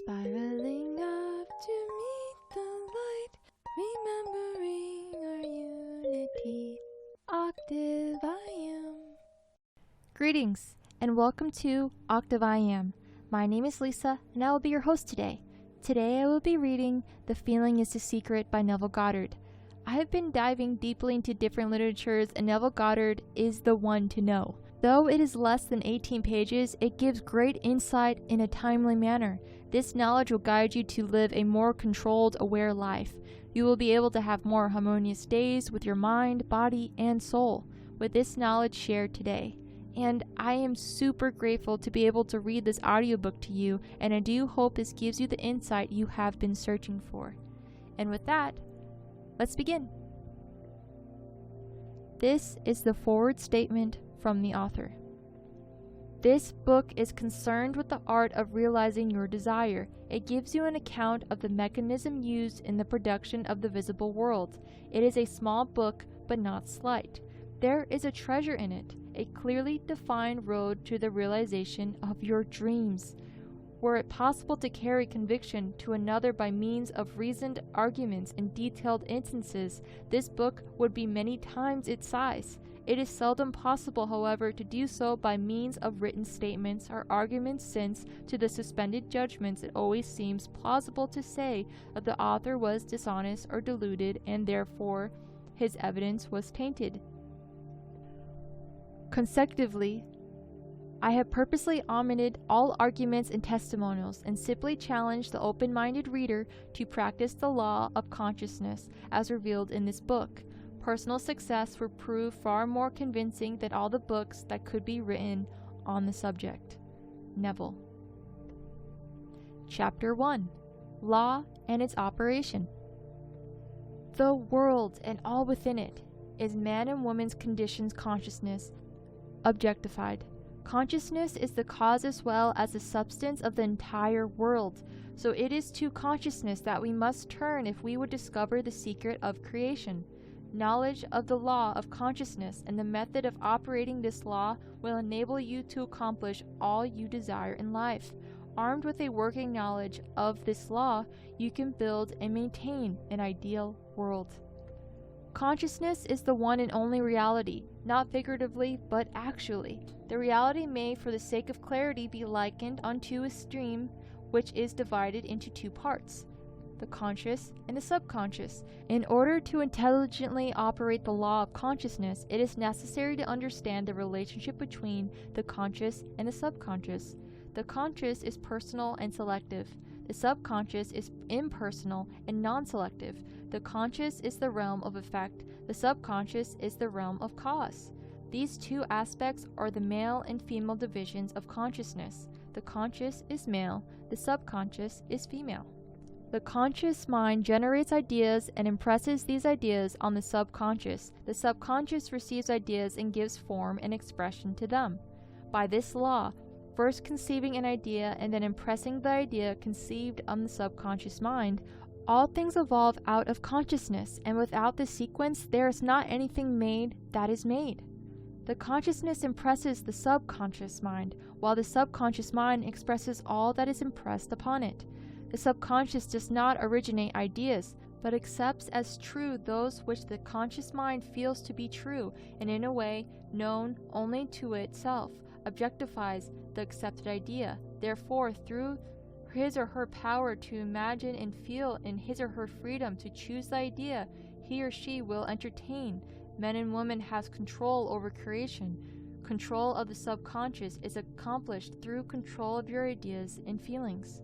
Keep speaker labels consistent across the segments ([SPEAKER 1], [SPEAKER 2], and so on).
[SPEAKER 1] Spiraling up to meet the light, remembering our unity. OctaveIAM. Greetings and welcome to OctaveIAM. My name is Lisa and I will be your host today. Today I will be reading The Feeling is the Secret by Neville Goddard. I have been diving deeply into different literatures and Neville Goddard is the one to know. Though it is less than 18 pages, it gives great insight in a timely manner. This knowledge will guide you to live a more controlled, aware life. You will be able to have more harmonious days with your mind, body, and soul with this knowledge shared today. And I am super grateful to be able to read this audiobook to you, and I do hope this gives you the insight you have been searching for. And with that, let's begin. This is the forward statement from the author. This book is concerned with the art of realizing your desire. It gives you an account of the mechanism used in the production of the visible world. It is a small book, but not slight. There is a treasure in it, a clearly defined road to the realization of your dreams. Were it possible to carry conviction to another by means of reasoned arguments and detailed instances, this book would be many times its size. It is seldom possible, however, to do so by means of written statements or arguments, since, to the suspended judgments, it always seems plausible to say that the author was dishonest or deluded, and therefore his evidence was tainted. Consecutively, I have purposely omitted all arguments and testimonials and simply challenged the open-minded reader to practice the law of consciousness as revealed in this book. Personal success will prove far more convincing than all the books that could be written on the subject. Neville. Chapter 1. Law and its Operation. The world and all within it is man and woman's conditioned consciousness, objectified. Consciousness is the cause as well as the substance of the entire world, so it is to consciousness that we must turn if we would discover the secret of creation. Knowledge of the law of consciousness and the method of operating this law will enable you to accomplish all you desire in life. Armed with a working knowledge of this law, you can build and maintain an ideal world. Consciousness is the one and only reality, not figuratively, but actually. The reality may, for the sake of clarity, be likened unto a stream which is divided into two parts, the conscious and the subconscious. In order to intelligently operate the law of consciousness, it is necessary to understand the relationship between the conscious and the subconscious. The conscious is personal and selective. The subconscious is impersonal and non-selective. The conscious is the realm of effect. The subconscious is the realm of cause. These two aspects are the male and female divisions of consciousness. The conscious is male. The subconscious is female. The conscious mind generates ideas and impresses these ideas on the subconscious. The subconscious receives ideas and gives form and expression to them. By this law, first conceiving an idea and then impressing the idea conceived on the subconscious mind, all things evolve out of consciousness, and without this sequence there is not anything made that is made. The consciousness impresses the subconscious mind, while the subconscious mind expresses all that is impressed upon it. The subconscious does not originate ideas, but accepts as true those which the conscious mind feels to be true, and in a way known only to itself, objectifies the accepted idea. Therefore, through his or her power to imagine and feel, in his or her freedom to choose the idea he or she will entertain, men and women has control over creation. Control of the subconscious is accomplished through control of your ideas and feelings.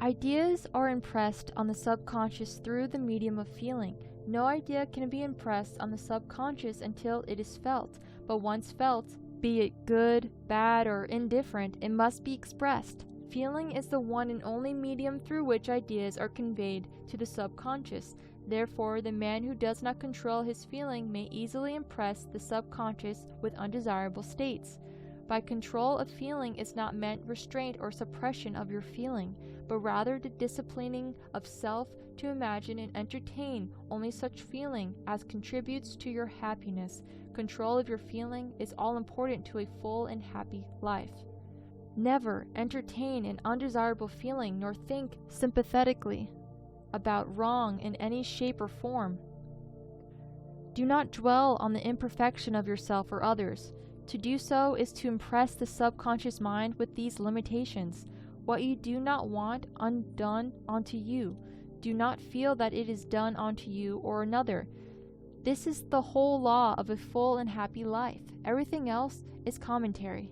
[SPEAKER 1] Ideas are impressed on the subconscious through the medium of feeling. No idea can be impressed on the subconscious until it is felt, but once felt, be it good, bad, or indifferent, it must be expressed. Feeling is the one and only medium through which ideas are conveyed to the subconscious. Therefore, the man who does not control his feeling may easily impress the subconscious with undesirable states. By control of feeling is not meant restraint or suppression of your feeling, but rather the disciplining of self to imagine and entertain only such feeling as contributes to your happiness. Control of your feeling is all important to a full and happy life. Never entertain an undesirable feeling nor think sympathetically about wrong in any shape or form. Do not dwell on the imperfection of yourself or others. To do so is to impress the subconscious mind with these limitations. What you do not want undone onto you, do not feel that it is done onto you or another. This is the whole law of a full and happy life. Everything else is commentary.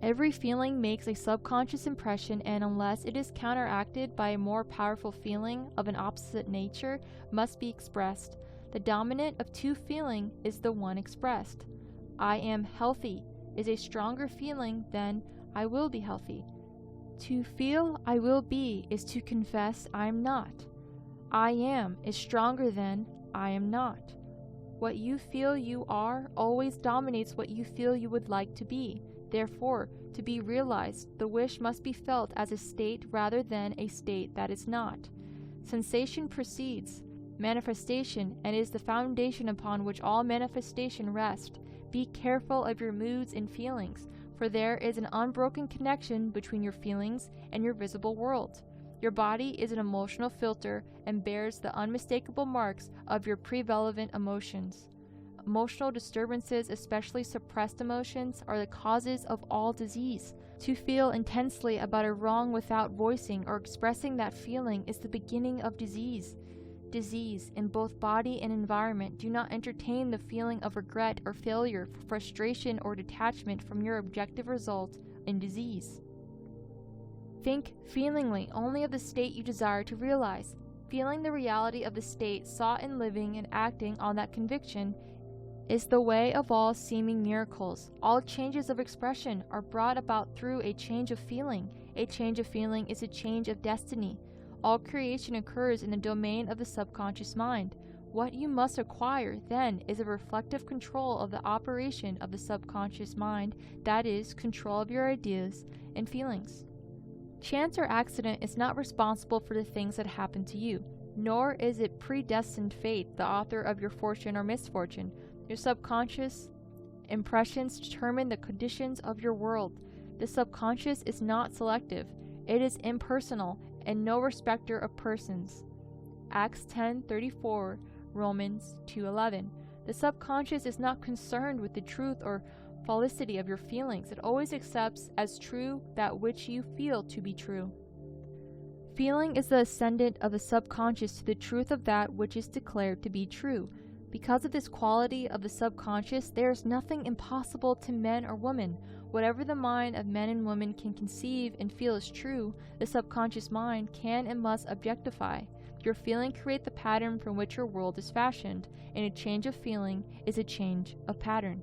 [SPEAKER 1] Every feeling makes a subconscious impression, and unless it is counteracted by a more powerful feeling of an opposite nature, must be expressed. The dominant of two feeling is the one expressed. I am healthy is a stronger feeling than I will be healthy. To feel I will be is to confess I am not. I am is stronger than I am not. What you feel you are always dominates what you feel you would like to be. Therefore, to be realized, the wish must be felt as a state rather than a state that is not. Sensation precedes manifestation and is the foundation upon which all manifestation rests. Be careful of your moods and feelings, for there is an unbroken connection between your feelings and your visible world. Your body is an emotional filter and bears the unmistakable marks of your prevalent emotions. Emotional disturbances, especially suppressed emotions, are the causes of all disease. To feel intensely about a wrong without voicing or expressing that feeling is the beginning of disease. Disease, in both body and environment, do not entertain the feeling of regret or failure, frustration or detachment from your objective result in disease. Think feelingly only of the state you desire to realize. Feeling the reality of the state sought in living and acting on that conviction is the way of all seeming miracles. All changes of expression are brought about through a change of feeling. A change of feeling is a change of destiny. All creation occurs in the domain of the subconscious mind. What you must acquire, then, is a reflective control of the operation of the subconscious mind, that is, control of your ideas and feelings. Chance or accident is not responsible for the things that happen to you, nor is it predestined fate the author of your fortune or misfortune. Your subconscious impressions determine the conditions of your world. The subconscious is not selective. It is impersonal and no respecter of persons. Acts 10:34, Romans 2:11. The subconscious is not concerned with the truth or falsity of your feelings. It always accepts as true that which you feel to be true. Feeling is the ascendant of the subconscious to the truth of that which is declared to be true. Because of this quality of the subconscious, there is nothing impossible to men or women. Whatever the mind of men and women can conceive and feel is true, the subconscious mind can and must objectify. Your feeling creates the pattern from which your world is fashioned, and a change of feeling is a change of pattern.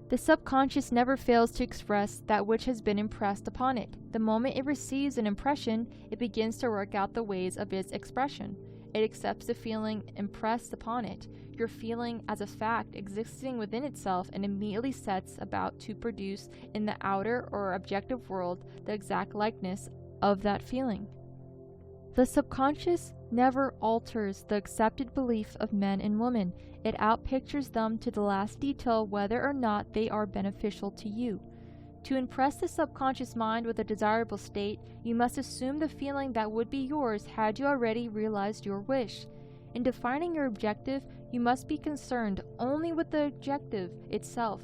[SPEAKER 1] The subconscious never fails to express that which has been impressed upon it. The moment it receives an impression, it begins to work out the ways of its expression. It accepts the feeling impressed upon it, your feeling as a fact existing within itself, and immediately sets about to produce in the outer or objective world the exact likeness of that feeling. The subconscious never alters the accepted belief of men and women. It outpictures them to the last detail whether or not they are beneficial to you. To impress the subconscious mind with a desirable state, you must assume the feeling that would be yours had you already realized your wish. In defining your objective, you must be concerned only with the objective itself.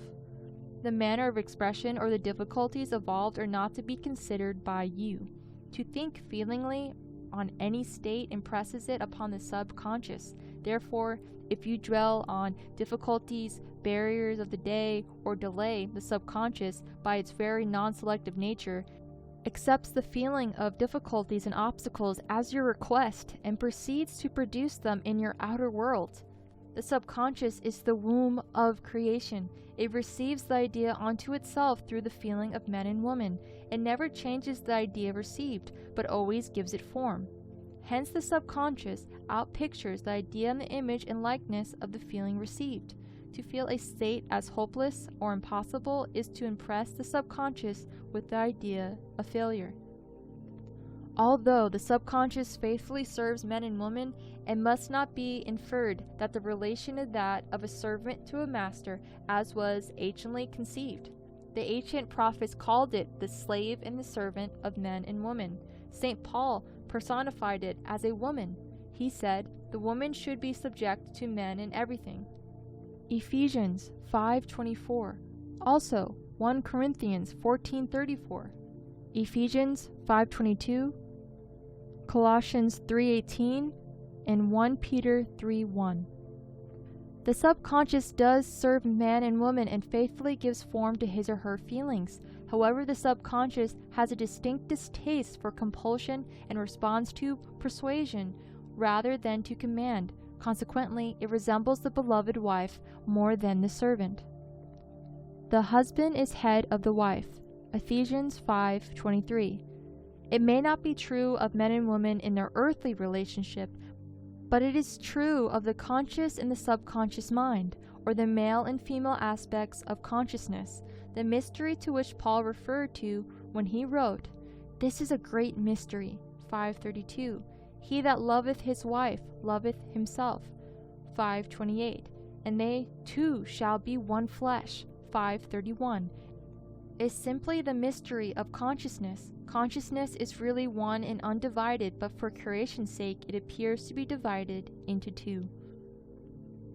[SPEAKER 1] The manner of expression or the difficulties involved are not to be considered by you. To think feelingly on any state impresses it upon the subconscious. Therefore, if you dwell on difficulties, barriers of the day, or delay, the subconscious, by its very non-selective nature, accepts the feeling of difficulties and obstacles as your request and proceeds to produce them in your outer world. The subconscious is the womb of creation. It receives the idea onto itself through the feeling of men and women. It never changes the idea received, but always gives it form. Hence the subconscious outpictures the idea and the image and likeness of the feeling received. To feel a state as hopeless or impossible is to impress the subconscious with the idea of failure. Although the subconscious faithfully serves men and women, it must not be inferred that the relation is that of a servant to a master, as was anciently conceived. The ancient prophets called it the slave and the servant of men and women. St. Paul personified it as a woman. He said, the woman should be subject to men in everything. Ephesians 5:24. Also, 1 Corinthians 14:34. Ephesians 5:22. Colossians 3:18 and 1 Peter 3:1. The subconscious does serve man and woman and faithfully gives form to his or her feelings. However, the subconscious has a distinct distaste for compulsion and responds to persuasion rather than to command. Consequently, it resembles the beloved wife more than the servant. The husband is head of the wife. Ephesians 5:23. It may not be true of men and women in their earthly relationship, but it is true of the conscious and the subconscious mind, or the male and female aspects of consciousness, the mystery to which Paul referred to when he wrote, "This is a great mystery," 5:32. "He that loveth his wife loveth himself," 5:28. "And they two shall be one flesh," 5:31. Is simply the mystery of consciousness. Consciousness is really one and undivided, but for creation's sake it appears to be divided into two.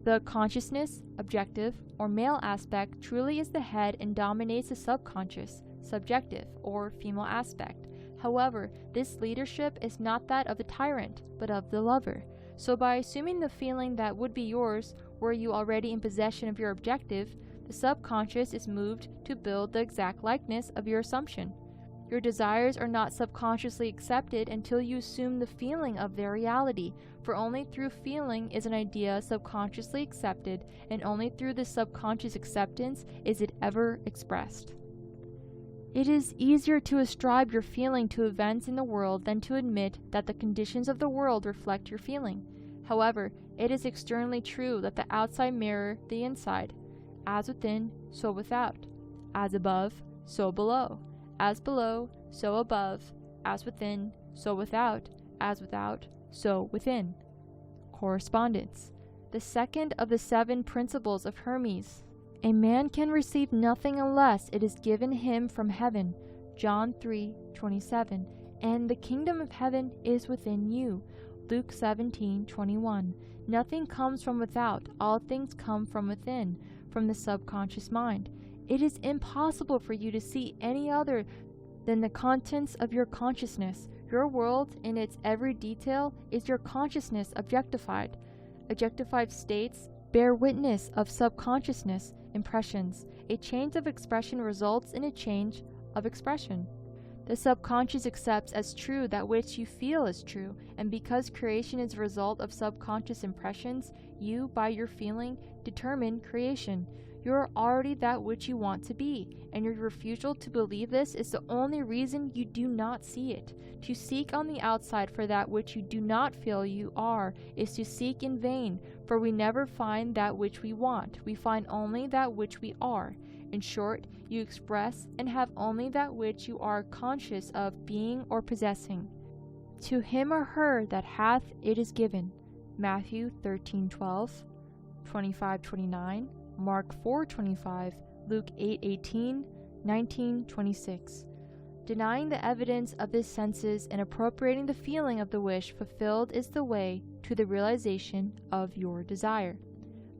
[SPEAKER 1] The consciousness, objective, or male aspect truly is the head and dominates the subconscious, subjective, or female aspect. However, this leadership is not that of the tyrant, but of the lover. So by assuming the feeling that would be yours were you already in possession of your objective, the subconscious is moved to build the exact likeness of your assumption. Your desires are not subconsciously accepted until you assume the feeling of their reality, for only through feeling is an idea subconsciously accepted, and only through the subconscious acceptance is it ever expressed. It is easier to ascribe your feeling to events in the world than to admit that the conditions of the world reflect your feeling. However, it is externally true that the outside mirrors the inside. As within, so without. As above, so below. As below, so above. As within, so without. As without, so within. Correspondence. The second of the 7 principles of Hermes. A man can receive nothing unless it is given him from heaven. John 3:27. And the kingdom of heaven is within you. Luke 17:21. Nothing comes from without. All things come from within, from the subconscious mind. It is impossible for you to see any other than the contents of your consciousness. Your world, in its every detail, is your consciousness objectified. Objectified states bear witness of subconsciousness impressions. A change of expression results in a change of expression. The subconscious accepts as true that which you feel is true, and because creation is a result of subconscious impressions, you, by your feeling, determine creation. You are already that which you want to be, and your refusal to believe this is the only reason you do not see it. To seek on the outside for that which you do not feel you are is to seek in vain, for we never find that which we want. We find only that which we are. In short, you express and have only that which you are conscious of being or possessing. To him or her that hath it is given. Matthew 13:12, 25:29, Mark 4:25, Luke 8:18, 19:26. Denying the evidence of the senses and appropriating the feeling of the wish fulfilled is the way to the realization of your desire.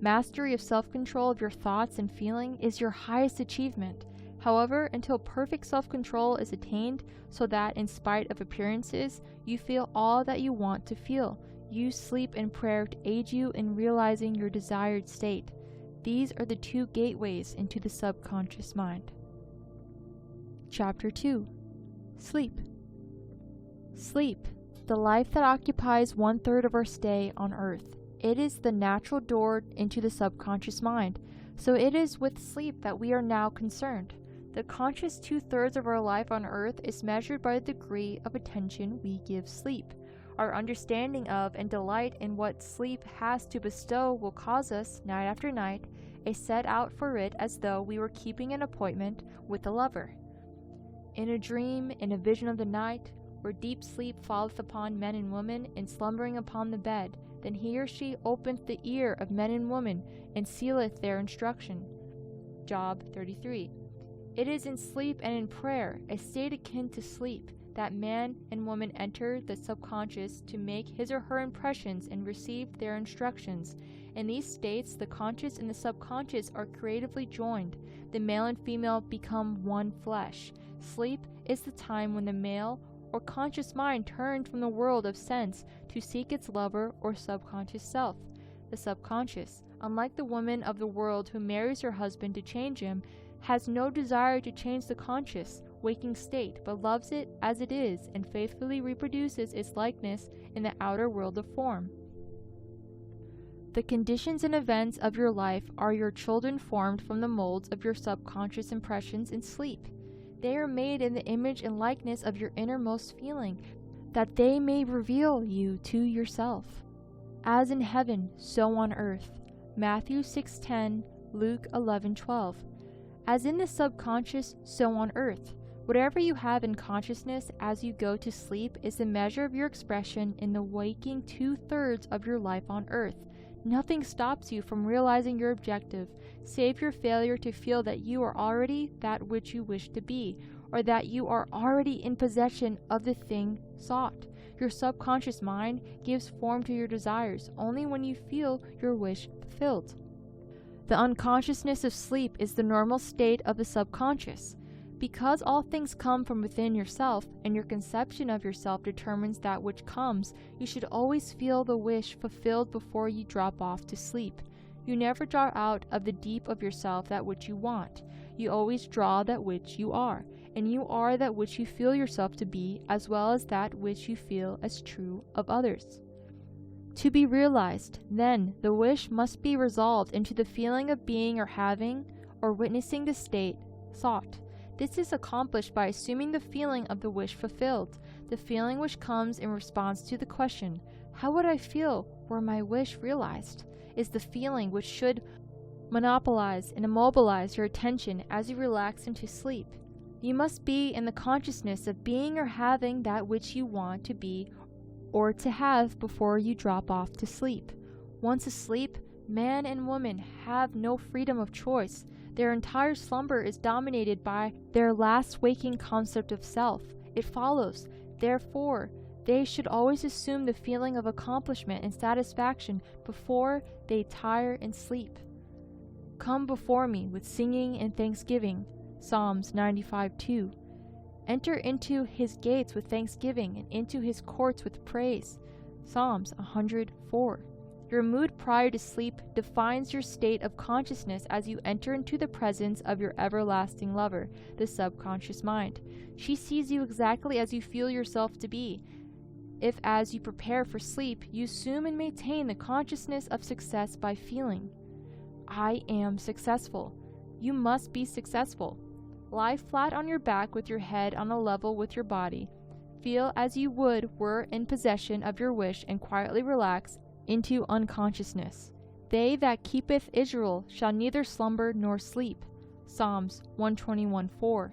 [SPEAKER 1] Mastery of self-control of your thoughts and feeling is your highest achievement. However, until perfect self-control is attained, so that in spite of appearances, you feel all that you want to feel, use sleep and prayer to aid you in realizing your desired state. These are the 2 gateways into the subconscious mind. Chapter 2. Sleep. Sleep, the life that occupies 1/3 of our stay on earth. It is the natural door into the subconscious mind, so it is with sleep that we are now concerned. The conscious 2/3 of our life on earth is measured by the degree of attention we give sleep. Our understanding of and delight in what sleep has to bestow will cause us, night after night, a set out for it as though we were keeping an appointment with a lover. In a dream, in a vision of the night, where deep sleep falleth upon men and women, in slumbering upon the bed, then he or she openeth the ear of men and women, and sealeth their instruction. Job 33. It is in sleep and in prayer, a state akin to sleep, that man and woman enter the subconscious to make his or her impressions and receive their instructions. In these states, the conscious and the subconscious are creatively joined. The male and female become one flesh. Sleep is the time when the male or conscious mind turns from the world of sense to seek its lover or subconscious self. The subconscious, unlike the woman of the world who marries her husband to change him, has no desire to change the conscious, waking state, but loves it as it is and faithfully reproduces its likeness in the outer world of form. The conditions and events of your life are your children formed from the molds of your subconscious impressions in sleep. They are made in the image and likeness of your innermost feeling, that they may reveal you to yourself. As in heaven, so on earth. Matthew 6:10, Luke 11:12. As in the subconscious, so on earth. Whatever you have in consciousness as you go to sleep is the measure of your expression in the waking 2/3 of your life on earth. Nothing stops you from realizing your objective, save your failure to feel that you are already that which you wish to be, or that you are already in possession of the thing sought. Your subconscious mind gives form to your desires only when you feel your wish fulfilled. The unconsciousness of sleep is the normal state of the subconscious. Because all things come from within yourself, and your conception of yourself determines that which comes, you should always feel the wish fulfilled before you drop off to sleep. You never draw out of the deep of yourself that which you want. You always draw that which you are, and you are that which you feel yourself to be, as well as that which you feel as true of others. To be realized, then, the wish must be resolved into the feeling of being or having, or witnessing the state sought. This is accomplished by assuming the feeling of the wish fulfilled, the feeling which comes in response to the question, how would I feel were my wish realized, is the feeling which should monopolize and immobilize your attention as you relax into sleep. You must be in the consciousness of being or having that which you want to be or to have before you drop off to sleep. Once asleep, man and woman have no freedom of choice. Their entire slumber is dominated by their last waking concept of self. It follows, therefore, they should always assume the feeling of accomplishment and satisfaction before they tire and sleep. Come before me with singing and thanksgiving. Psalms 95:2. Enter into his gates with thanksgiving and into his courts with praise. Psalms 100:4. Your mood prior to sleep defines your state of consciousness as you enter into the presence of your everlasting lover, the subconscious mind. She sees you exactly as you feel yourself to be. If as you prepare for sleep, you assume and maintain the consciousness of success by feeling, I am successful. You must be successful. Lie flat on your back with your head on a level with your body. Feel as you would were in possession of your wish and quietly relax into unconsciousness. They that keepeth Israel shall neither slumber nor sleep. Psalms 121:4.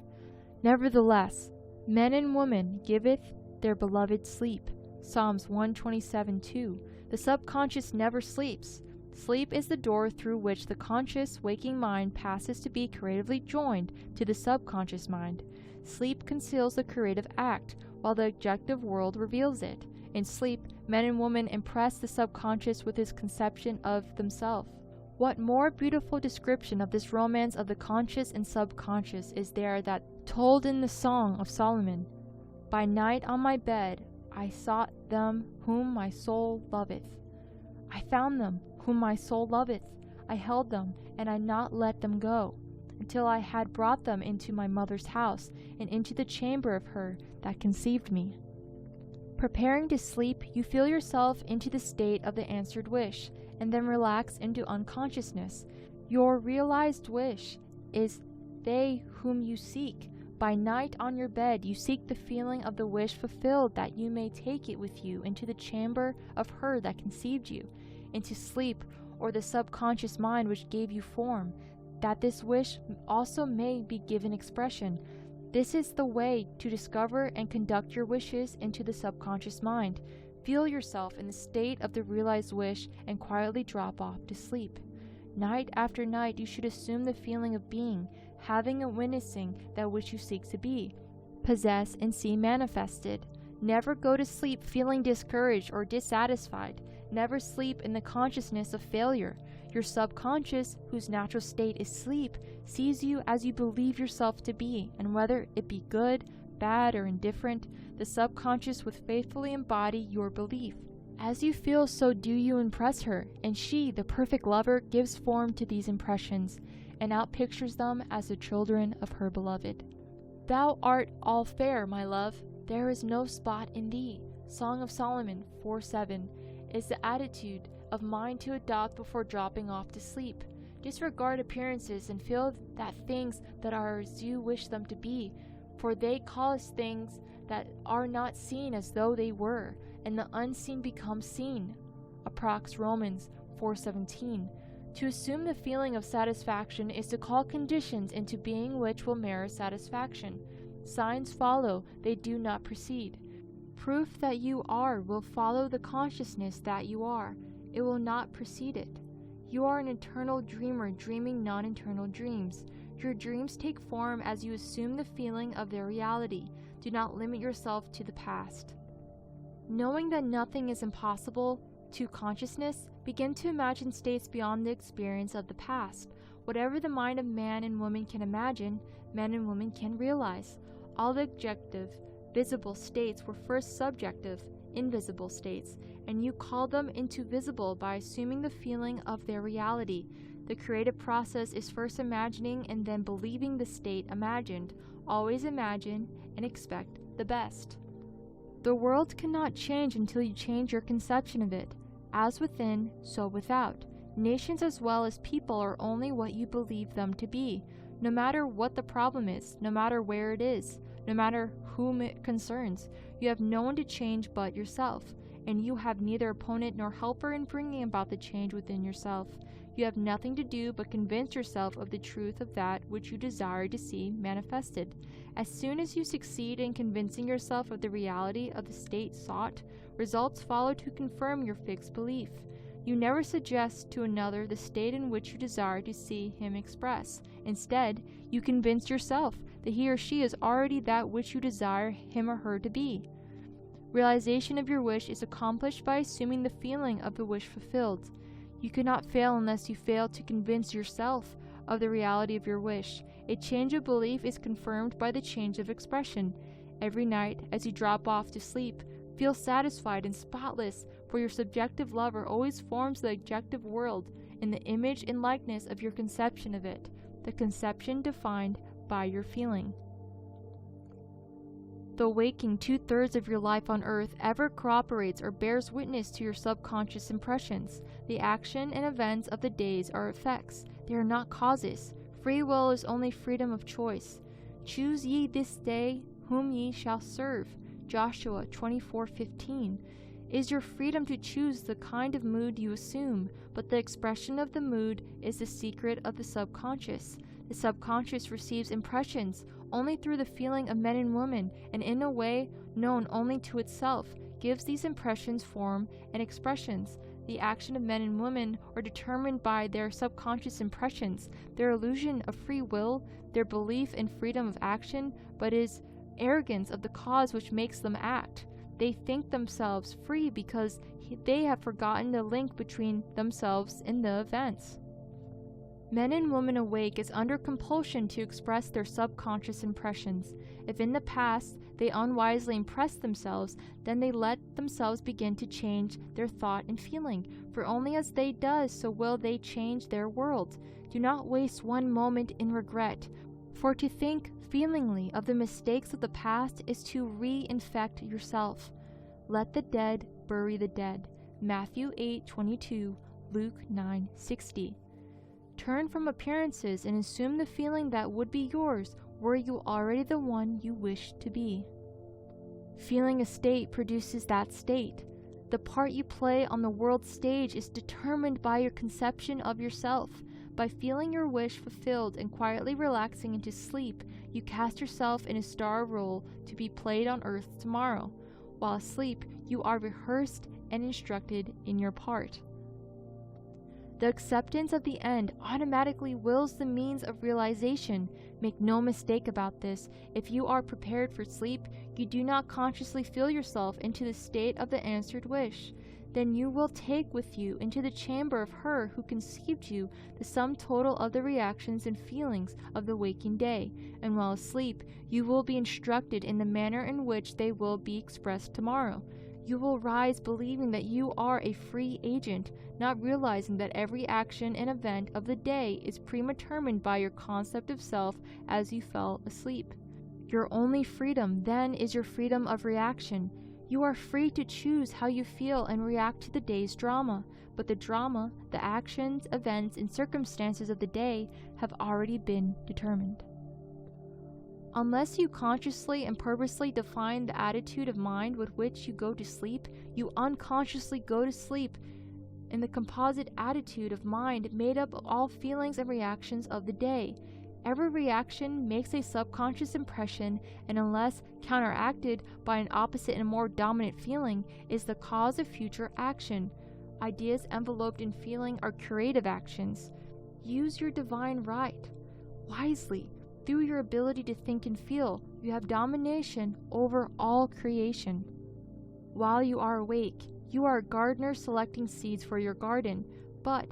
[SPEAKER 1] Nevertheless, men and women giveth their beloved sleep. Psalms 127:2. The subconscious never sleeps. Sleep is the door through which the conscious waking mind passes to be creatively joined to the subconscious mind. Sleep conceals the creative act, while the objective world reveals it. In sleep, men and women impress the subconscious with his conception of themselves. What more beautiful description of this romance of the conscious and subconscious is there than told in the Song of Solomon? By night on my bed I sought them whom my soul loveth. I found them whom my soul loveth. I held them, and I not let them go, until I had brought them into my mother's house, and into the chamber of her that conceived me. Preparing to sleep, you feel yourself into the state of the answered wish, and then relax into unconsciousness. Your realized wish is they whom you seek. By night on your bed, you seek the feeling of the wish fulfilled, that you may take it with you into the chamber of her that conceived you, into sleep, or the subconscious mind which gave you form, that this wish also may be given expression. This is the way to discover and conduct your wishes into the subconscious mind. Feel yourself in the state of the realized wish and quietly drop off to sleep. Night after night, you should assume the feeling of being, having and witnessing that which you seek to be, possess, and see manifested. Never go to sleep feeling discouraged or dissatisfied. Never sleep in the consciousness of failure. Your subconscious, whose natural state is sleep, sees you as you believe yourself to be, and whether it be good, bad, or indifferent, the subconscious would faithfully embody your belief. As you feel, so do you impress her, and she, the perfect lover, gives form to these impressions, and outpictures them as the children of her beloved. Thou art all fair, my love, there is no spot in thee. Song of Solomon 4:7 is the attitude of mind to adopt before dropping off to sleep. Disregard appearances and feel that things that are as you wish them to be, for they cause things that are not seen as though they were, and the unseen becomes seen. Approx Romans 4:17. To assume the feeling of satisfaction is to call conditions into being which will merit satisfaction. Signs follow, they do not precede. Proof that you are will follow the consciousness that you are. It will not precede it. You are an eternal dreamer dreaming non-eternal dreams. Your dreams take form as you assume the feeling of their reality. Do not limit yourself to the past. Knowing that nothing is impossible to consciousness, begin to imagine states beyond the experience of the past. Whatever the mind of man and woman can imagine, men and women can realize. All the objective, visible states were first subjective, invisible states, and you call them into visible by assuming the feeling of their reality. The creative process is first imagining and then believing the state imagined. Always imagine and expect the best. The world cannot change until you change your conception of it. As within, so without. Nations as well as people are only what you believe them to be. No matter what the problem is, no matter where it is, no matter whom it concerns, you have no one to change but yourself, and you have neither opponent nor helper in bringing about the change within yourself. You have nothing to do but convince yourself of the truth of that which you desire to see manifested. As soon as you succeed in convincing yourself of the reality of the state sought, results follow to confirm your fixed belief. You never suggest to another the state in which you desire to see him express. Instead, you convince yourself that he or she is already that which you desire him or her to be. Realization of your wish is accomplished by assuming the feeling of the wish fulfilled. You cannot fail unless you fail to convince yourself of the reality of your wish. A change of belief is confirmed by the change of expression. Every night, as you drop off to sleep, feel satisfied and spotless, for your subjective lover always forms the objective world in the image and likeness of your conception of it, the conception defined by your feeling. The waking 2/3 of your life on earth ever corroborates or bears witness to your subconscious impressions. The action and events of the days are effects. They are not causes. Free will is only freedom of choice. Choose ye this day whom ye shall serve. Joshua 24:15. Is your freedom to choose the kind of mood you assume, but the expression of the mood is the secret of the subconscious. The subconscious receives impressions only through the feeling of men and women, and in a way known only to itself, gives these impressions form and expressions. The action of men and women are determined by their subconscious impressions, their illusion of free will, their belief in freedom of action, but is arrogance of the cause which makes them act. They think themselves free because they have forgotten the link between themselves and the events. Men and women awake is under compulsion to express their subconscious impressions. If in the past they unwisely impressed themselves, then they let themselves begin to change their thought and feeling, for only as they does so will they change their world. Do not waste one moment in regret, for to think feelingly of the mistakes of the past is to reinfect yourself. Let the dead bury the dead. Matthew 8:22, Luke 9:60. Turn from appearances and assume the feeling that would be yours were you already the one you wish to be. Feeling a state produces that state. The part you play on the world stage is determined by your conception of yourself. By feeling your wish fulfilled and quietly relaxing into sleep, you cast yourself in a star role to be played on earth tomorrow. While asleep, you are rehearsed and instructed in your part. The acceptance of the end automatically wills the means of realization. Make no mistake about this. If you are prepared for sleep, you do not consciously feel yourself into the state of the answered wish. Then you will take with you into the chamber of her who conceived you the sum total of the reactions and feelings of the waking day, and while asleep you will be instructed in the manner in which they will be expressed tomorrow. You will rise believing that you are a free agent, not realizing that every action and event of the day is predetermined by your concept of self as you fell asleep. Your only freedom then is your freedom of reaction. You are free to choose how you feel and react to the day's drama, but the drama, the actions, events, and circumstances of the day have already been determined. Unless you consciously and purposely define the attitude of mind with which you go to sleep, you unconsciously go to sleep in the composite attitude of mind made up of all feelings and reactions of the day. Every reaction makes a subconscious impression, and unless counteracted by an opposite and more dominant feeling, is the cause of future action. Ideas enveloped in feeling are curative actions. Use your divine right wisely. Through your ability to think and feel, you have domination over all creation. While you are awake, you are a gardener selecting seeds for your garden, but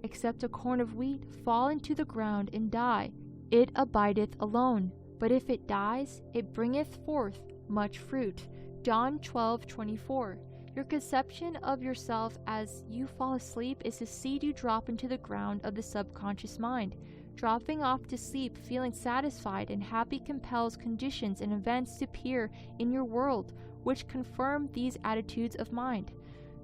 [SPEAKER 1] except a corn of wheat fall into the ground and die, it abideth alone. But if it dies, it bringeth forth much fruit. John 12:24. Your conception of yourself as you fall asleep is the seed you drop into the ground of the subconscious mind. Dropping off to sleep, feeling satisfied and happy compels conditions and events to appear in your world, which confirm these attitudes of mind.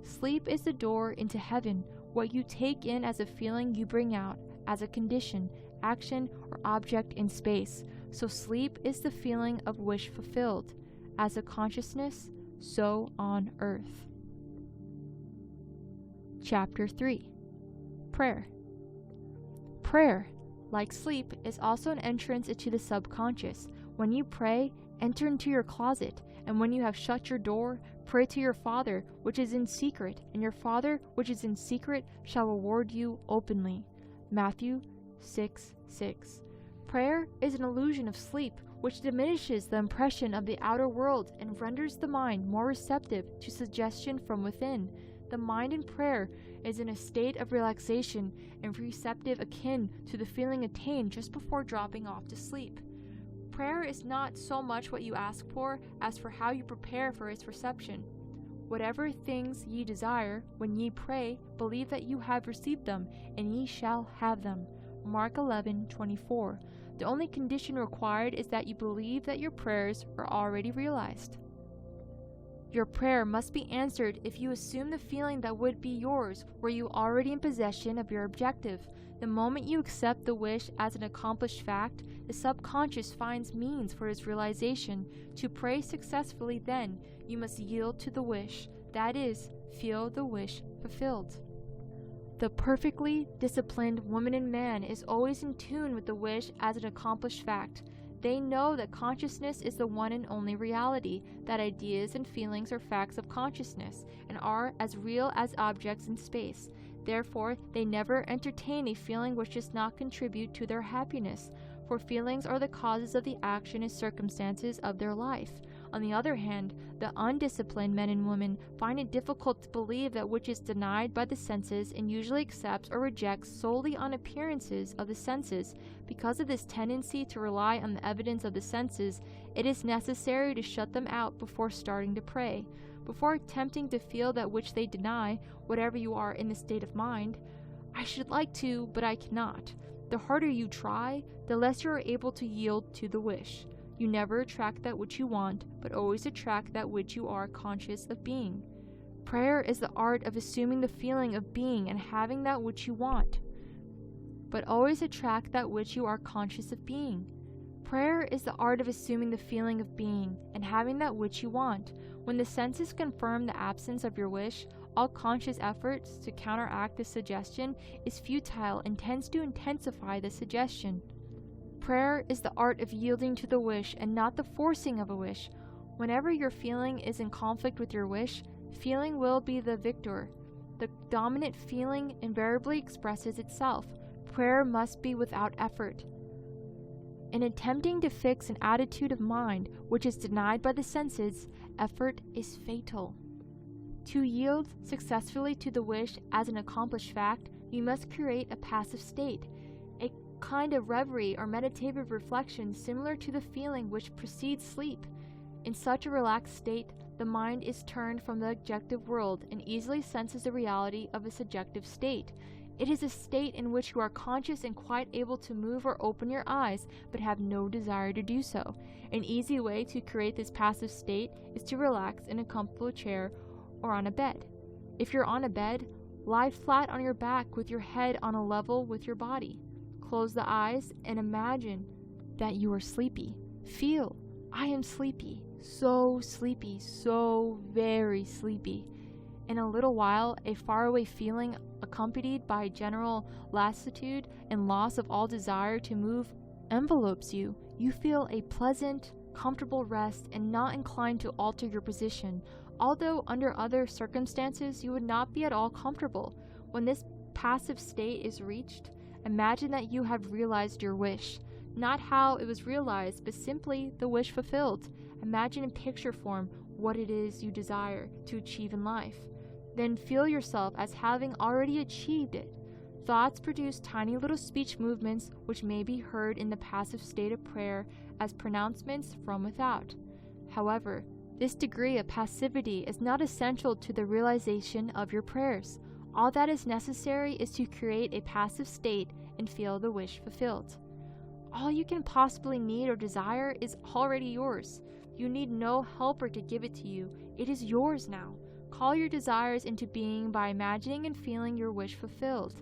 [SPEAKER 1] Sleep is the door into heaven. What you take in as a feeling you bring out as a condition, action, or object in space. So sleep is the feeling of wish fulfilled. As a consciousness, so on earth. Chapter 3. Prayer. Prayer, like sleep, is also an entrance into the subconscious. When you pray, enter into your closet, and when you have shut your door, pray to your Father which is in secret, and your Father which is in secret shall reward you openly. Matthew 6:6. Prayer is an illusion of sleep, which diminishes the impression of the outer world and renders the mind more receptive to suggestion from within. The mind in prayer is in a state of relaxation and receptive akin to the feeling attained just before dropping off to sleep. Prayer is not so much what you ask for as for how you prepare for its reception. Whatever things ye desire, when ye pray, believe that you have received them, and ye shall have them. Mark 11:24. The only condition required is that you believe that your prayers are already realized. Your prayer must be answered if you assume the feeling that would be yours were you already in possession of your objective. The moment you accept the wish as an accomplished fact, the subconscious finds means for its realization. To pray successfully, then, you must yield to the wish, that is, feel the wish fulfilled. The perfectly disciplined woman and man is always in tune with the wish as an accomplished fact. They know that consciousness is the one and only reality, that ideas and feelings are facts of consciousness, and are as real as objects in space. Therefore, they never entertain a feeling which does not contribute to their happiness, for feelings are the causes of the action and circumstances of their life. On the other hand, the undisciplined men and women find it difficult to believe that which is denied by the senses, and usually accepts or rejects solely on appearances of the senses. Because of this tendency to rely on the evidence of the senses, it is necessary to shut them out before starting to pray. Before attempting to feel that which they deny, whatever you are in the state of mind, I should like to, but I cannot. The harder you try, the less you are able to yield to the wish. You never attract that which you want, but always attract that which you are conscious of being. Prayer is the art of assuming the feeling of being and having that which you want, but always attract that which you are conscious of being. Prayer is the art of assuming the feeling of being and having that which you want. When the senses confirm the absence of your wish, all conscious efforts to counteract the suggestion is futile and tends to intensify the suggestion. Prayer is the art of yielding to the wish and not the forcing of a wish. Whenever your feeling is in conflict with your wish, feeling will be the victor. the dominant feeling invariably expresses itself. Prayer must be without effort. In attempting to fix an attitude of mind which is denied by the senses, effort is fatal. To yield successfully to the wish as an accomplished fact, you must create a passive state, a kind of reverie or meditative reflection similar to the feeling which precedes sleep. In such a relaxed state, the mind is turned from the objective world and easily senses the reality of a subjective state. It is a state in which you are conscious and quite able to move or open your eyes, but have no desire to do so. An easy way to create this passive state is to relax in a comfortable chair or on a bed. If you're on a bed, lie flat on your back with your head on a level with your body. Close the eyes and imagine that you are sleepy. Feel, I am sleepy, so very sleepy. In a little while, a faraway feeling accompanied by general lassitude and loss of all desire to move envelopes you. You feel a pleasant, comfortable rest and not inclined to alter your position, although under other circumstances you would not be at all comfortable. When this passive state is reached, imagine that you have realized your wish. Not how it was realized, but simply the wish fulfilled. Imagine in picture form what it is you desire to achieve in life. Then feel yourself as having already achieved it. Thoughts produce tiny little speech movements which may be heard in the passive state of prayer as pronouncements from without. However, this degree of passivity is not essential to the realization of your prayers. All that is necessary is to create a passive state and feel the wish fulfilled. All you can possibly need or desire is already yours. You need no helper to give it to you. It is yours now. Call your desires into being by imagining and feeling your wish fulfilled.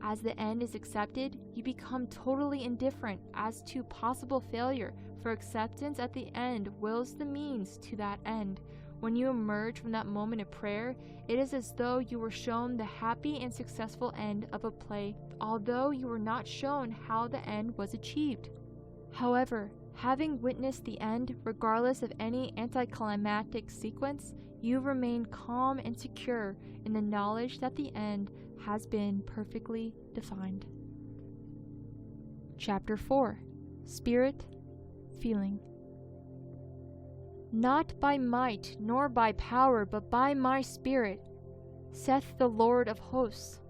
[SPEAKER 1] As the end is accepted, you become totally indifferent as to possible failure, for acceptance at the end wills the means to that end. When you emerge from that moment of prayer, it is as though you were shown the happy and successful end of a play, although you were not shown how the end was achieved. However, having witnessed the end, regardless of any anticlimactic sequence, you remain calm and secure in the knowledge that the end has been perfectly defined. Chapter 4. Spirit, Feeling. Not by might nor by power, but by my Spirit, saith the Lord of hosts.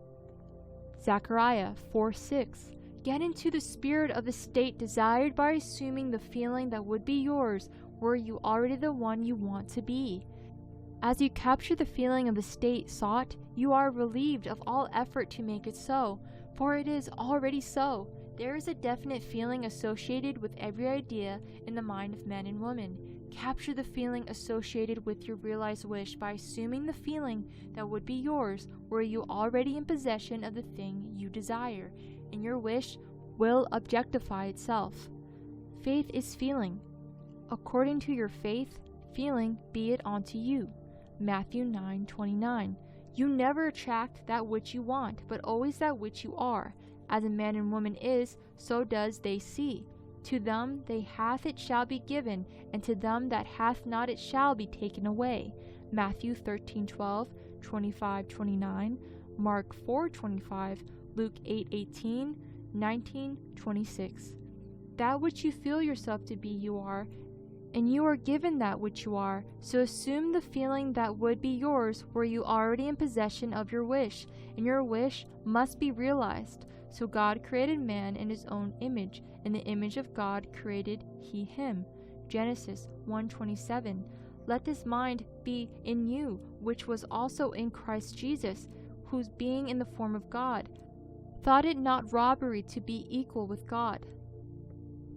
[SPEAKER 1] Zechariah 4:6. Get into the spirit of the state desired by assuming the feeling that would be yours were you already the one you want to be. As you capture the feeling of the state sought, you are relieved of all effort to make it so, for it is already so. There is a definite feeling associated with every idea in the mind of men and women. Capture the feeling associated with your realized wish by assuming the feeling that would be yours were you already in possession of the thing you desire, and your wish will objectify itself. Faith is feeling. According to your faith, feeling be it unto you. Matthew 9:29. You never attract that which you want, but always that which you are. As a man and woman is, so does they see. To them that hath it shall be given, and to them that hath not it shall be taken away. Matthew 13:12, 25:29, Mark 4:25, Luke 8:18, 19:26. That which you feel yourself to be you are, and you are given that which you are, so assume the feeling that would be yours were you already in possession of your wish, and your wish must be realized. So God created man in his own image, in the image of God created he him. Genesis 1:27. Let this mind be in you, which was also in Christ Jesus, whose being in the form of God, thought it not robbery to be equal with God.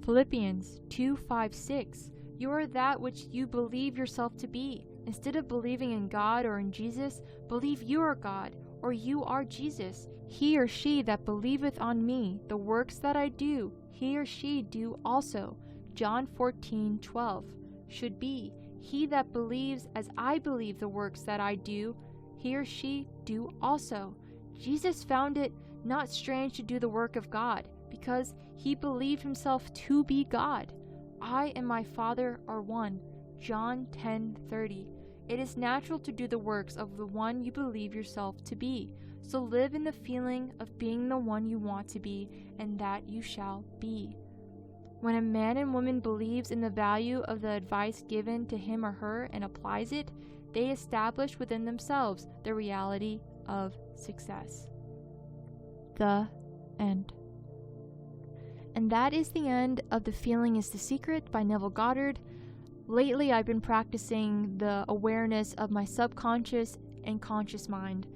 [SPEAKER 1] Philippians 2:5-6. You are that which you believe yourself to be. Instead of believing in God or in Jesus, believe you are God, or you are Jesus. He or she that believeth on me, the works that I do, he or she do also. John 14:12. Should be, he that believes as I believe the works that I do, he or she do also. Jesus found it not strange to do the work of God, because he believed himself to be God. I and my Father are one. John 10:30. It is natural to do the works of the one you believe yourself to be. So live in the feeling of being the one you want to be, and that you shall be. When a man and woman believes in the value of the advice given to him or her and applies it, they establish within themselves the reality of success. The end. And that is the end of The Feeling is the Secret by Neville Goddard. Lately, I've been practicing the awareness of my subconscious and conscious mind.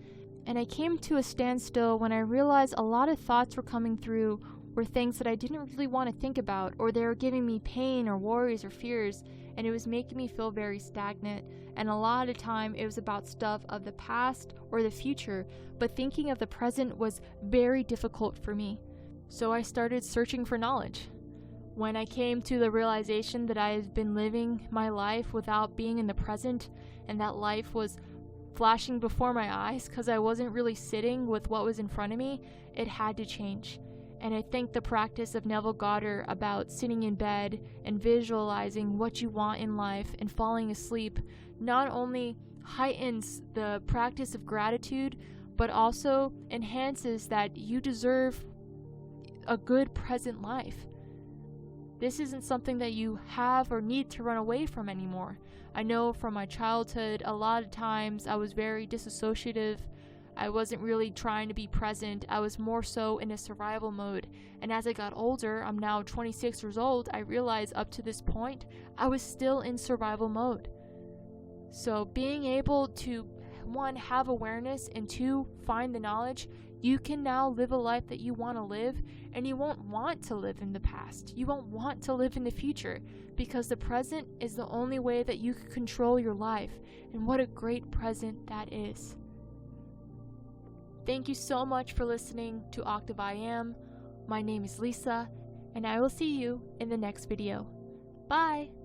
[SPEAKER 1] And I came to a standstill when I realized a lot of thoughts were coming through were things that I didn't really want to think about, or they were giving me pain or worries or fears, and it was making me feel very stagnant. And a lot of time it was about stuff of the past or the future, but thinking of the present was very difficult for me. So I started searching for knowledge. When I came to the realization that I had been living my life without being in the present, and that life was flashing before my eyes because I wasn't really sitting with what was in front of me, it had to change. And I think the practice of Neville Goddard about sitting in bed and visualizing what you want in life and falling asleep not only heightens the practice of gratitude, but also enhances that you deserve a good present life. This isn't something that you have or need to run away from anymore. I know from my childhood, a lot of times I was very disassociative. I wasn't really trying to be present. I was more so in a survival mode. And as I got older, I'm now 26 years old, I realized up to this point, I was still in survival mode. So being able to, one, have awareness, and two, find the knowledge, you can now live a life that you want to live, and you won't want to live in the past. You won't want to live in the future, because the present is the only way that you can control your life. And what a great present that is. Thank you so much for listening to OctaveIAM. My name is Lisa, and I will see you in the next video. Bye!